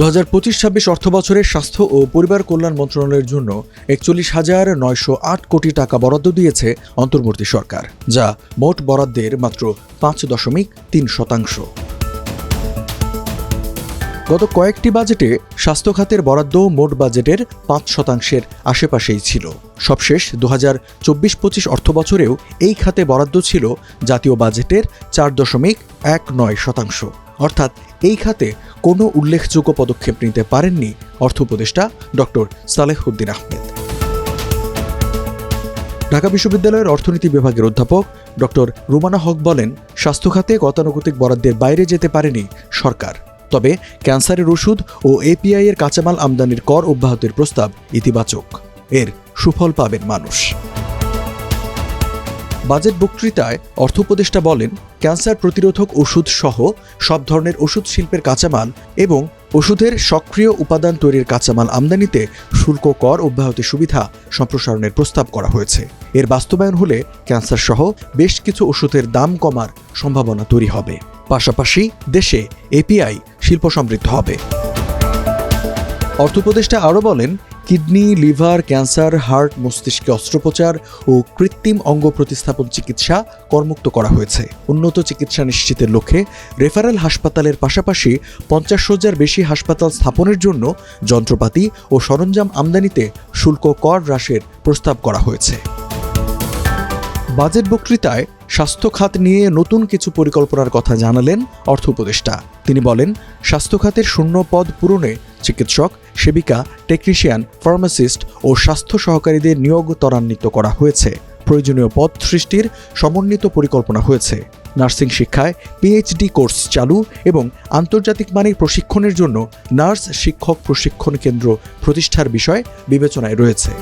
2025-26 অর্থবছরে স্বাস্থ্য ও পরিবার কল্যাণ মন্ত্রণালয়ের জন্য 41,908 কোটি টাকা বরাদ্দ দিয়েছে অন্তর্বর্তী সরকার, যা মোট বরাদ্দের মাত্র 5.3%। গত কয়েকটি বাজেটে স্বাস্থ্য খাতের বরাদ্দ মোট বাজেটের 5%-এর আশেপাশেই ছিল। সবশেষ 2024-25 অর্থবছরেও এই খাতে বরাদ্দ ছিল জাতীয় বাজেটের 4.19%। অর্থাৎ এই খাতে কোনো উল্লেখযোগ্য পদক্ষেপ নিতে পারেননি অর্থ উপদেষ্টা ডক্টর সালেহউদ্দিন আহমেদ। ঢাকা বিশ্ববিদ্যালয়ের অর্থনীতি বিভাগের অধ্যাপক ডক্টর রুমানা হক বলেন, স্বাস্থ্য খাতে গতানুগতিক বরাদ্দের বাইরে যেতে পারেনি সরকার। তবে ক্যান্সারের ওষুধ ও এপিআই এর কাঁচামাল আমদানির কর অব্যাহতির প্রস্তাব ইতিবাচক। এর সুফল পাবেন মানুষ। বাজেট বক্তৃতায় অর্থ উপদেষ্টা বলেন, ক্যান্সার প্রতিরোধক ওষুধ সহ সব ধরনের ওষুধ শিল্পের কাঁচামাল এবং ওষুধের সক্রিয় উপাদান তৈরির কাঁচামাল আমদানিতে শুল্ক কর অব্যাহতি সুবিধা সম্প্রসারণের প্রস্তাব করা হয়েছে। এর বাস্তবায়ন হলে ক্যান্সার সহ বেশ কিছু ওষুধের দাম কমার সম্ভাবনা তৈরি হবে। পাশাপাশি দেশে এপিআই শিল্প সমৃদ্ধ হবে। অর্থ উপদেষ্টা আরও বলেন, কিডনি, লিভার, ক্যান্সার, হার্ট, মস্তিষ্কে অস্ত্রোপচার ও কৃত্রিম অঙ্গ প্রতিস্থাপন চিকিৎসা করমুক্ত করা হয়েছে। উন্নত চিকিৎসা নিশ্চিতের লক্ষ্যে রেফারেল হাসপাতালের পাশাপাশি 50 শয্যার বেশি হাসপাতাল স্থাপনের জন্য যন্ত্রপাতি ও সরঞ্জাম আমদানিতে শুল্ক কর হ্রাসের প্রস্তাব করা হয়েছে। বাজেট বক্তৃতায় স্বাস্থ্য খাত নিয়ে নতুন কিছু পরিকল্পনার কথা জানালেন অর্থ উপদেষ্টা। তিনি বলেন, স্বাস্থ্য খাতের শূন্য পদ পূরণে চিকিৎসক, সেবিকা, টেকনিশিয়ান, ফার্মাসিস্ট ও স্বাস্থ্য সহকারীদের নিয়োগ ত্বরান্বিত করা হয়েছে। প্রয়োজনীয় পদ সৃষ্টির সমন্বিত পরিকল্পনা হয়েছে। নার্সিং শিক্ষায় পিএইচডি কোর্স চালু এবং আন্তর্জাতিক মানের প্রশিক্ষণের জন্য নার্স শিক্ষক প্রশিক্ষণ কেন্দ্র প্রতিষ্ঠার বিষয় বিবেচনায় রয়েছে।